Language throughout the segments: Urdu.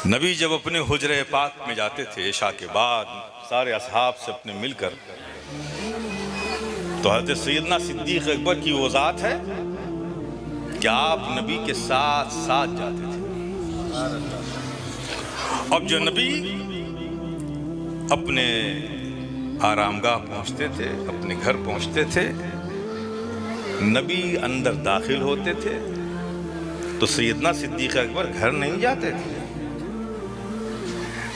نبی جب اپنے حجرہ پاک میں جاتے تھے عشاء کے بعد سارے اصحاب سے اپنے مل کر، تو حضرت سیدنا صدیق اکبر کی وہ ذات ہے کہ آپ نبی کے ساتھ ساتھ جاتے تھے۔ اب جو نبی اپنے آرامگاہ پہنچتے تھے، اپنے گھر پہنچتے تھے، نبی اندر داخل ہوتے تھے تو سیدنا صدیق اکبر گھر نہیں جاتے تھے،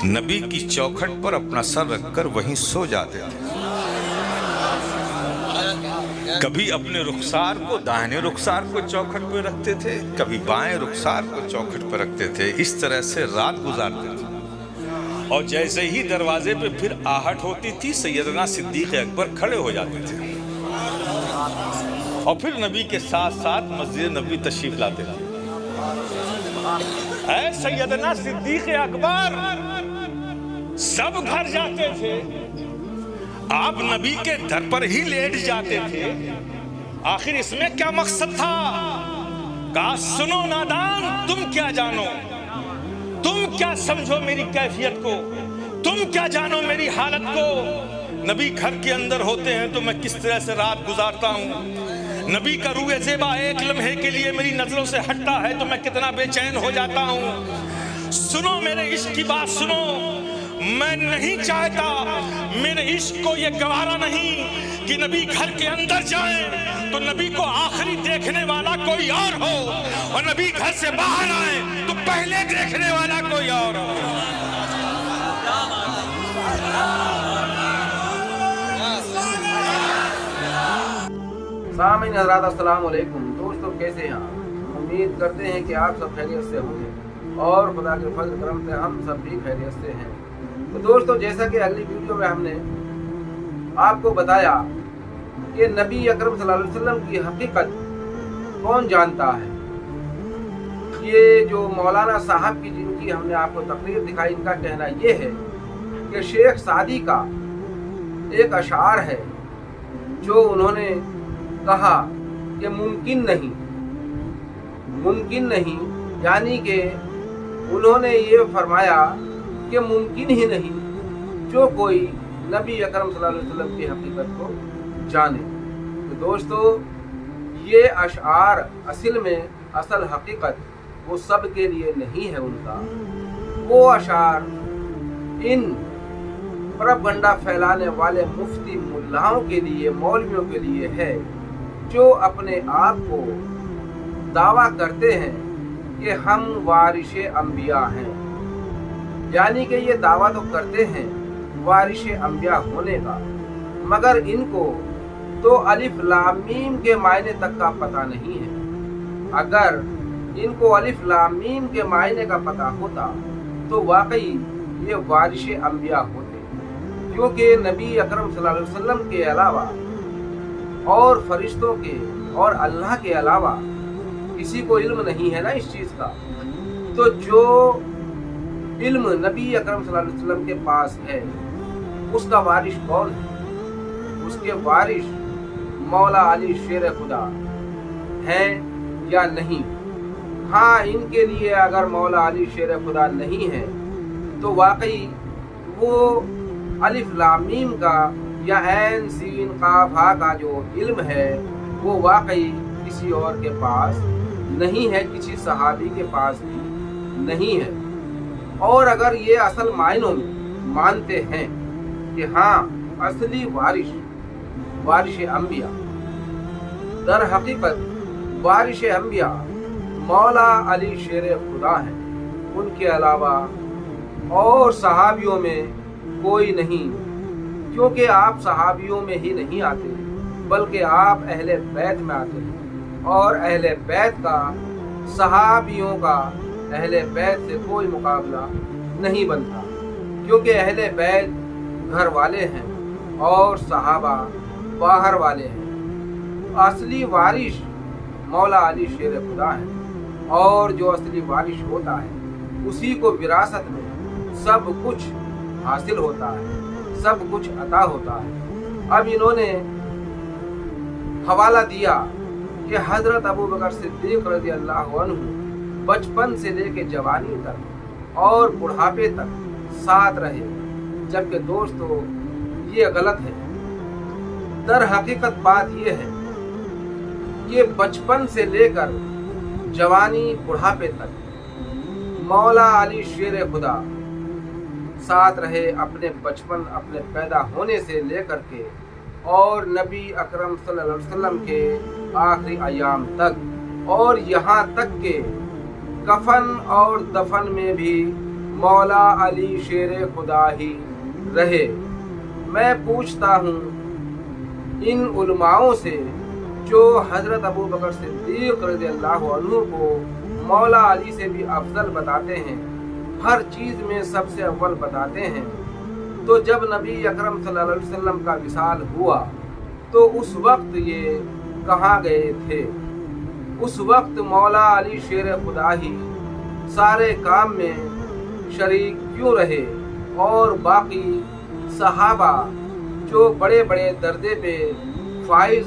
نبی کی چوکھٹ پر اپنا سر رکھ کر وہیں سو جاتے تھے۔ کبھی اپنے رخسار کو، داہنے رخسار کو چوکھٹ پہ رکھتے تھے، کبھی بائیں رخسار کو چوکھٹ پہ رکھتے تھے، اس طرح سے رات گزارتے تھے۔ اور جیسے ہی دروازے پہ پھر آہٹ ہوتی تھی، سیدنا صدیق اکبر کھڑے ہو جاتے تھے اور پھر نبی کے ساتھ ساتھ مسجد نبوی تشریف لاتے تھے۔ اے سیدنا صدیق اکبر، سب گھر جاتے تھے، آپ نبی کے در پر ہی لیٹ جاتے تھے، آخر اس میں کیا مقصد تھا؟ کہا سنو نادان، تم کیا جانو، تم کیا سمجھو میری کیفیت کو، تم کیا جانو میری حالت کو۔ نبی گھر کے اندر ہوتے ہیں تو میں کس طرح سے رات گزارتا ہوں، نبی کا روئے زیبا ایک لمحے کے لیے میری نظروں سے ہٹتا ہے تو میں کتنا بے چین ہو جاتا ہوں۔ سنو میرے عشق کی بات سنو، میں نہیں چاہتا، میرے عشق کو یہ گوارا نہیں کہ نبی گھر کے اندر جائیں تو نبی کو آخری دیکھنے والا کوئی اور ہو، اور نبی گھر سے باہر آئیں تو پہلے دیکھنے والا کوئی اور ہو۔ سامعین حضرات السلام علیکم۔ دوستو کیسے ہیں آپ؟ امید کرتے ہیں کہ آپ سب خیریت سے ہوں گے اور خدا کے فضل کرم سے ہم سب بھی خیریت سے ہیں۔ تو دوستو جیسا کہ اگلی ویڈیو میں ہم نے آپ کو بتایا کہ نبی اکرم صلی اللہ علیہ وسلم کی حقیقت کون جانتا ہے، یہ جو مولانا صاحب کی جن کی ہم نے آپ کو تقریر دکھائی، ان کا کہنا یہ ہے کہ شیخ سعدی کا ایک اشعار ہے جو انہوں نے کہا کہ ممکن نہیں، یعنی کہ انہوں نے یہ فرمایا کہ ممکن ہی نہیں جو کوئی نبی اکرم صلی اللہ علیہ وسلم کی حقیقت کو جانے۔ تو دوستو یہ اشعار اصل حقیقت وہ سب کے لیے نہیں ہے، ان کا وہ اشعار ان پروپگنڈا پھیلانے والے مفتی ملاؤں کے لیے، مولویوں کے لیے ہے جو اپنے آپ کو دعویٰ کرتے ہیں کہ ہم وارث انبیاء ہیں، یعنی کہ یہ دعویٰ تو کرتے ہیں وارث انبیاء ہونے کا، مگر ان کو تو الف لام میم کے معنی تک کا پتہ نہیں ہے۔ اگر ان کو الف لام میم کے معنی کا پتہ ہوتا تو واقعی یہ وارث انبیاء ہوتے، کیونکہ نبی اکرم صلی اللہ علیہ وسلم کے علاوہ اور فرشتوں کے اور اللہ کے علاوہ کسی کو علم نہیں ہے نا اس چیز کا۔ تو جو علم نبی اکرم صلی اللہ علیہ وسلم کے پاس ہے اس کا وارث کون ہے؟ اس کے وارث مولا علی شیر خدا ہیں یا نہیں؟ ہاں، ان کے لیے اگر مولا علی شیر خدا نہیں ہے تو واقعی وہ الف لام میم کا یا عین سین قاف ہا کا جو علم ہے وہ واقعی کسی اور کے پاس نہیں ہے، کسی صحابی کے پاس بھی نہیں ہے۔ اور اگر یہ اصل معنوں میں مانتے ہیں کہ ہاں اصلی وارث انبیاء، در حقیقت وارث انبیاء مولا علی شیر خدا ہیں، ان کے علاوہ اور صحابیوں میں کوئی نہیں، کیونکہ آپ صحابیوں میں ہی نہیں آتے بلکہ آپ اہل بیت میں آتے ہیں، اور اہل بیت کا صحابیوں کا اہل بیت سے کوئی مقابلہ نہیں بنتا، کیونکہ اہل بیت گھر والے ہیں اور صحابہ باہر والے ہیں۔ اصلی وارث مولا علی شیر خدا ہے، اور جو اصلی وارث ہوتا ہے اسی کو وراثت میں سب کچھ حاصل ہوتا ہے، سب کچھ عطا ہوتا ہے۔ اب انہوں نے حوالہ دیا کہ حضرت ابو بکر صدیق رضی اللہ عنہ بچپن سے لے کے جوانی تک اور بڑھاپے تک ساتھ رہے، جبکہ دوستو یہ غلط ہے۔ در حقیقت بات یہ ہے کہ بچپن سے لے کر جوانی بڑھاپے تک مولا علی شیر خدا ساتھ رہے، اپنے بچپن، اپنے پیدا ہونے سے لے کر کے اور نبی اکرم صلی اللہ علیہ وسلم کے آخری ایام تک، اور یہاں تک کہ کفن اور دفن میں بھی مولا علی شیر خدا ہی رہے۔ میں پوچھتا ہوں ان علماؤں سے جو حضرت ابو بکر صدیق رضی اللہ عنہ کو مولا علی سے بھی افضل بتاتے ہیں، ہر چیز میں سب سے اول بتاتے ہیں، تو جب نبی اکرم صلی اللہ علیہ وسلم کا وصال ہوا تو اس وقت یہ کہاں گئے تھے؟ اس وقت مولا علی شیر خدا ہی سارے کام میں شریک کیوں رہے، اور باقی صحابہ جو بڑے بڑے درجے پہ فائز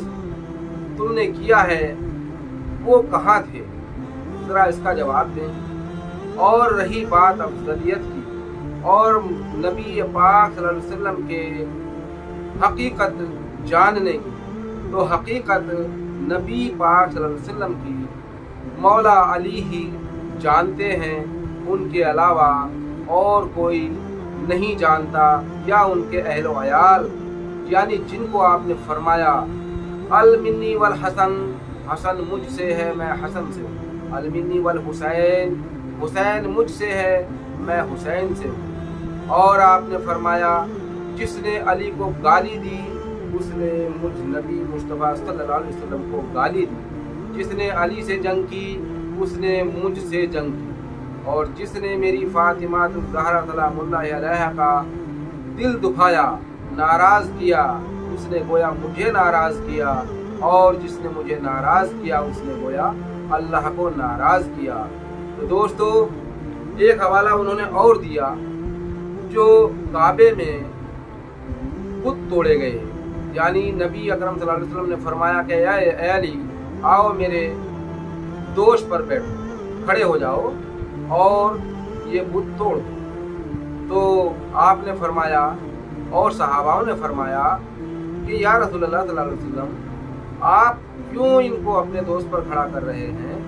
تم نے کیا ہے وہ کہاں تھے؟ ذرا اس کا جواب دیں۔ اور رہی بات افضلیت کی اور نبی پاک صلی اللہ علیہ وسلم کے حقیقت جاننے کی، تو حقیقت نبی پاک صلی اللہ علیہ وسلم کی مولا علی ہی جانتے ہیں، ان کے علاوہ اور کوئی نہیں جانتا، یا ان کے اہل و عیال، یعنی جن کو آپ نے فرمایا المنی والحسن، حسن مجھ سے ہے میں حسن سے ہوں، المنی والحسین، حسین مجھ سے ہے میں حسین سے ہوں، اور آپ نے فرمایا جس نے علی کو گالی دی اس نے مجھ نبی مصطفیٰ صلی اللہ علیہ وسلم کو گالی دی، جس نے علی سے جنگ کی اس نے مجھ سے جنگ کی، اور جس نے میری فاطمہ الزہرا سلام اللہ علیہا کا دل دکھایا، ناراض کیا، اس نے گویا مجھے ناراض کیا، اور جس نے مجھے ناراض کیا اس نے گویا اللہ کو ناراض کیا۔ تو دوستو ایک حوالہ انہوں نے اور دیا، جو کعبے میں بت توڑے گئے، یعنی نبی اکرم صلی اللہ علیہ وسلم نے فرمایا کہ اے علی آؤ میرے دوش پر بیٹھو، کھڑے ہو جاؤ اور یہ بت توڑ دو۔ تو آپ نے فرمایا اور صحاباؤں نے فرمایا کہ یا رسول اللہ صلی اللہ علیہ وسلم آپ کیوں ان کو اپنے دوست پر کھڑا کر رہے ہیں،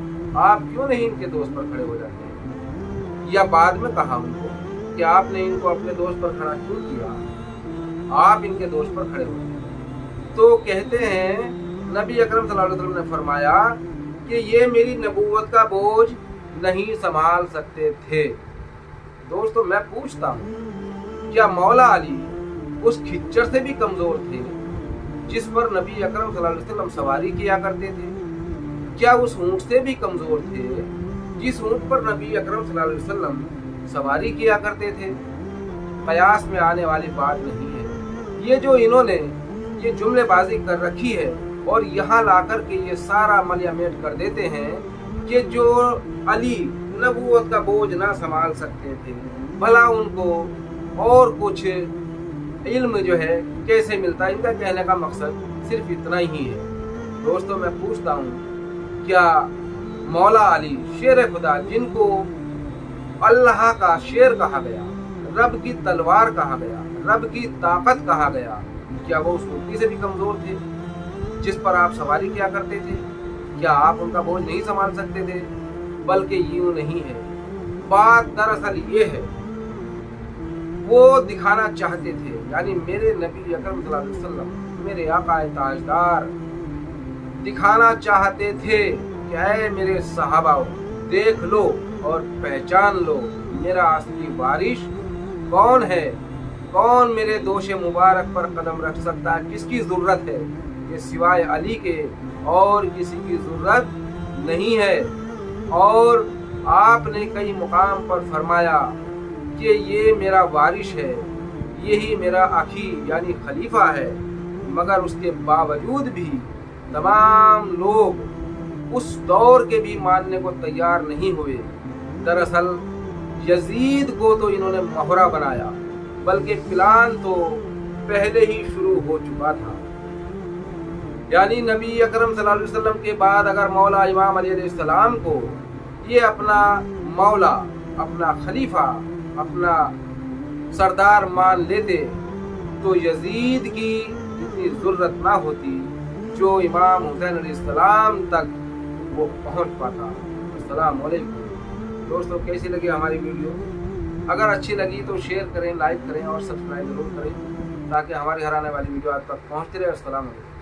آپ کیوں نہیں ان کے دوست پر کھڑے ہو جاتے ہیں؟ یا بعد میں کہا ان کو کہ آپ نے ان کو اپنے دوست پر کھڑا کیوں کیا، آپ ان کے دوست پر کھڑے ہو جائیں۔ تو کہتے ہیں نبی اکرم صلی اللہ علیہ وسلم نے فرمایا کہ یہ میری نبوت کا بوجھ نہیں سنبھال سکتے تھے۔ دوستو میں پوچھتا ہوں کیا مولا علی اس کھچر سے بھی کمزور تھے جس پر نبی اکرم صلی اللہ علیہ وسلم سواری کیا کرتے تھے؟ کیا اس اونٹ سے بھی کمزور تھے جس اونٹ پر نبی اکرم صلی اللہ علیہ وسلم سواری کیا کرتے تھے؟ قیاس میں آنے والی بات نہیں ہے۔ یہ جو انہوں نے یہ جملے بازی کر رکھی ہے اور یہاں لا کر کے یہ سارا عمل میٹ کر دیتے ہیں کہ جو علی نبوت کا بوجھ نہ سنبھال سکتے تھے، بھلا ان کو اور کچھ علم جو ہے کیسے ملتا ہے؟ ان کا کہنے کا مقصد صرف اتنا ہی ہے۔ دوستو میں پوچھتا ہوں کیا مولا علی شیر خدا، جن کو اللہ کا شیر کہا گیا، رب کی تلوار کہا گیا، رب کی طاقت کہا گیا، کیا وہ اس اونٹی سے بھی کمزور تھے جس پر آپ سواری کیا کرتے تھے؟ کیا آپ ان کا بوجھ نہیں سنبھال سکتے تھے؟ بلکہ یوں نہیں ہے، بات دراصل یہ ہے وہ دکھانا چاہتے تھے، یعنی میرے نبی اکرم صلی اللہ علیہ وسلم، میرے آقا تاجدار دکھانا چاہتے تھے کہ اے میرے صحابہ دیکھ لو اور پہچان لو میرا اصلی وارث کون ہے، کون میرے دوش مبارک پر قدم رکھ سکتا ہے، کس کی ضرورت ہے کہ سوائے علی کے اور کسی کی ضرورت نہیں ہے۔ اور آپ نے کئی مقام پر فرمایا کہ یہ میرا وارث ہے، یہی میرا اخی یعنی خلیفہ ہے، مگر اس کے باوجود بھی تمام لوگ اس دور کے بھی ماننے کو تیار نہیں ہوئے۔ دراصل یزید کو تو انہوں نے مہرہ بنایا، بلکہ پلان تو پہلے ہی شروع ہو چکا تھا۔ یعنی نبی اکرم صلی اللہ علیہ وسلم کے بعد اگر مولا امام علیہ السلام کو یہ اپنا مولا اپنا خلیفہ، اپنا سردار مان لیتے تو یزید کی اتنی ضرورت نہ ہوتی جو امام حسین علیہ السلام تک وہ پہنچ پاتا۔ السلام علیکم دوستوں، کیسی لگی ہماری ویڈیو؟ اگر اچھی لگی تو شیئر کریں، لائک کریں اور سبسکرائب ضرور کریں تاکہ ہماری ہر آنے والی ویڈیو آپ تک پہنچتی رہے۔ السلام علیکم۔